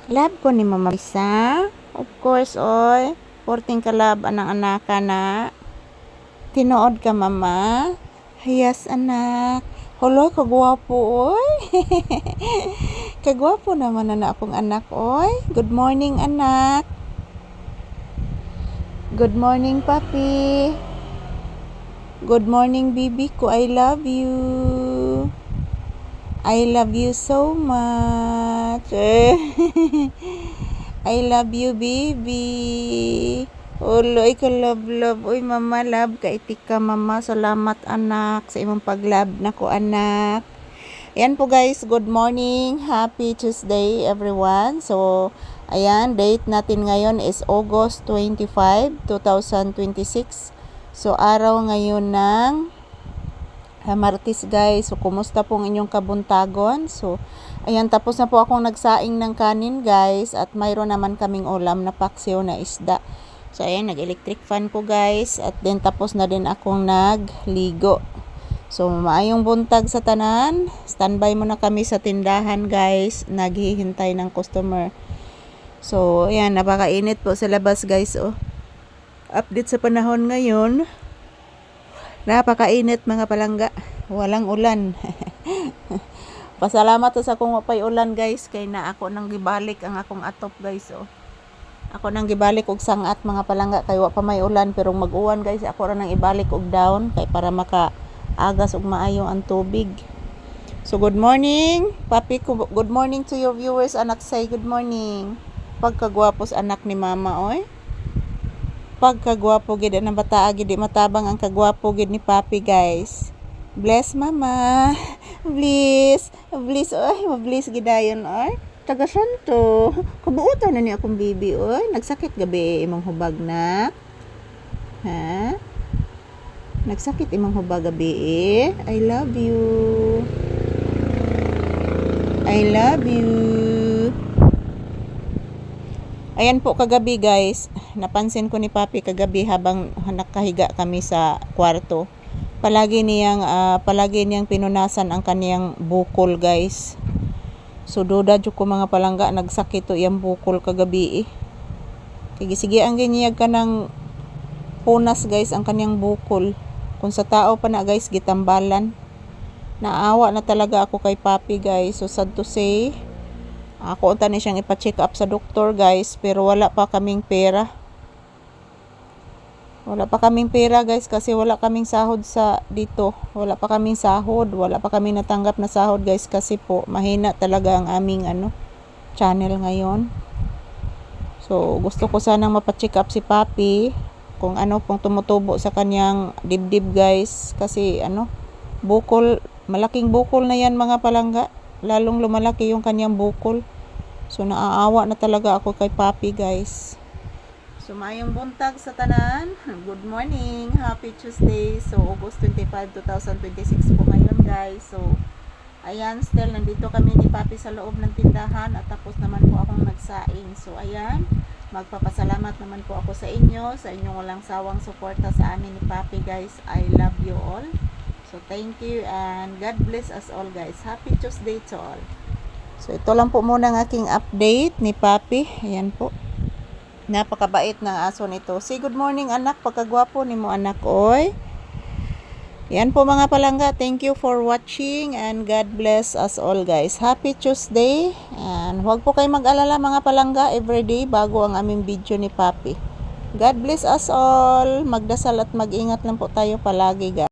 Love ko ni Mama Bisa. Of course, oy. Porting ka love anang anaka na. Tinuod ka, Mama. Hayas, anak. Holoy, kagwapo, oy. Kagwapo naman na akong anak, oy. Good morning, anak. Good morning, papi. Good morning, bibi ko. I love you. I love you so much. I love you, baby. Uloy ka love. Uy, mama, love ka. Itika, mama. Salamat, anak, sa imong pag-love na ko, anak. Ayan po, guys. Good morning. Happy Tuesday, everyone. So, ayan, date natin ngayon is August 25, 2026. So, araw ngayon ng Martes, guys. So, kumusta pong inyong kabuntagon? So, ayan, tapos na po akong nagsaing ng kanin, guys. At mayroon naman kaming ulam na paksiw na isda. So, ayan, nag-electric fan ko, guys. At then, tapos na din akong nagligo. So, maayong buntag sa tanan. Standby muna kami sa tindahan, guys. Naghihintay ng customer. So, ayan, napakainit po sa labas, guys. Oh. Update sa panahon ngayon. Napakainit, mga palangga. Walang ulan. Pasalamat sa akong mapay ulan, guys. Kay na ako nang gibalik ang akong atop, guys. Oh. Ako nang gibalik og sangat, mga palangga. Kay wa pa may ulan. Pero mag-uwan, guys. Ako ra nang ibalik og down. Kay para maka-agas og maayo ang tubig. So, good morning. Papi ko, good morning to your viewers. Anak, say good morning. Pagkagwapos anak ni mama, oy. Pagkagwapo gid ang bata gid, matabang ang kagwapo gid ni papi, guys. Bless mama. Bless oy, mabliss gid dayon oy. Taga santo. Kabuotan na ni akong bibi oy. Nagsakit gabi imong hubag na. Ha? Nagsakit imong hubag gabi. I love you. I love you. Ayan po kagabi, guys. Napansin ko ni papi kagabi habang nakahiga kami sa kwarto. Palagi niyang pinunasan ang kaniyang bukol, guys. So duda jud ko, mga palangga, nagsakit to iyang bukol kagabi. Kaya sige ang ginyag ka ng punas, guys, ang kaniyang bukol. Kung sa tao pa na, guys, gitambalan. Naawa na talaga ako kay papi, guys. So sad to say, ako unta ni siyang ipa-check up sa doktor, guys, pero wala pa kaming pera. Wala pa kaming pera, guys, kasi wala kaming sahod sa dito. Wala pa kaming sahod, wala pa kaming natanggap na sahod, guys, kasi po mahina talaga ang aming channel ngayon. So, gusto ko sanang mapa-check up si papi kung ano pong tumutubo sa kanyang dibdib, guys, kasi bukol, malaking bukol na yan, mga palangga. Lalong lumalaki yung kanyang bukol. So, naaawa na talaga ako kay papi, guys. So, mayong buntag sa tanan. Good morning. Happy Tuesday. So, August 25, 2026 po ngayon, guys. So, ayan, still nandito kami ni papi sa loob ng tindahan. At tapos naman po akong nagsaing. So, ayan, magpapasalamat naman po ako sa inyo, sa inyong walang sawang suporta sa amin ni papi, guys. I love you all. So, thank you and God bless us all, guys. Happy Tuesday to all. So, ito lang po muna ang aking update ni papi. Ayan po. Napakabait ng aso nito. Say good morning, anak. Pagkagwapo ni mo, anak, oy. Yan po, mga palangga. Thank you for watching and God bless us all, guys. Happy Tuesday. And huwag po kayo mag-alala, mga palangga, everyday bago ang aming video ni papi. God bless us all. Magdasal at mag-ingat lang po tayo palagi, guys.